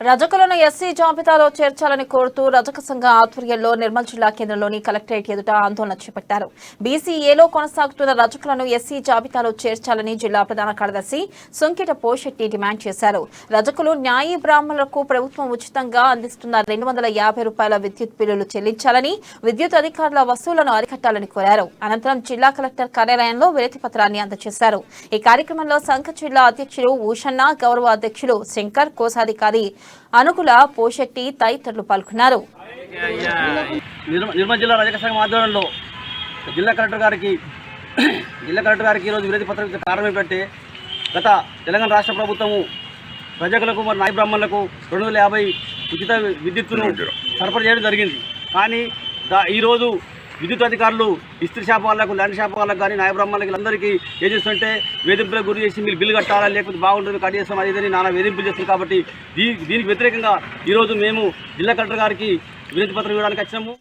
రజకులను SC జాబితాలో చేర్చాలని కోరుతూ రజక సంఘ ఆధ్వర్యంలో నిర్మల్ జిల్లా కేంద్రంలోని కలెక్టరేట్ ఎదుట ఆందోళన చేపట్టారు. బీసీఏలో కొనసాగుతున్న రజకులను ఎస్సీ జాబితాలో చేర్చాలని జిల్లా ప్రధాన కార్యదర్శి సుంకిట పోషెట్టి డిమాండ్ చేశారు. రజకులు న్యాయ బ్రాహ్మణులకు ప్రభుత్వం ఉచితంగా అందిస్తున్న 250 రూపాయల విద్యుత్ బిల్లులు చెల్లించాలని, విద్యుత్ అధికారుల వసూళ్లను అరికట్టాలని కోరారు. అనంతరం జిల్లా కలెక్టర్ కార్యాలయంలో వినతి పత్రాన్ని అందజేశారు. ఈ కార్యక్రమంలో సంఘ జిల్లా అధ్యక్షులు ఊషన్న, గౌరవ అధ్యక్షులు శంకర్, కోశాధికారి అనుకుల పోషెట్టి తదితరులు పాల్గొన్నారు. నిర్మల్ జిల్లా రజక సంఘం ఆధ్వర్యంలో జిల్లా కలెక్టర్ గారికి ఈరోజు వినతి పత్రం కారణం ఏంటంటే గత తెలంగాణ రాష్ట్ర ప్రభుత్వము ప్రజలకు మరి నాయ బ్రాహ్మణులకు 250 ఉచిత విద్యుత్తును సరఫరా చేయడం జరిగింది. కానీ ఈరోజు విద్యుత్ అధికారులు ఇస్త్రీ షాప్ వాళ్ళకు, ల్యాండ్ షాప్ వాళ్ళకు కానీ నాయ బ్రాహ్మణులకి అందరికీ ఏం చేస్తుంటే వేధింపులకు గురి చేసి మీరు బిల్లు కట్టాలా, లేకపోతే బాగుంటుంది కట్ చేస్తాం అదేదని నానా వేధింపులు చేస్తుంది. కాబట్టి దీనికి వ్యతిరేకంగా ఈరోజు మేము జిల్లా కలెక్టర్ గారికి వినతి పత్రం ఇవ్వడానికి వచ్చినాము.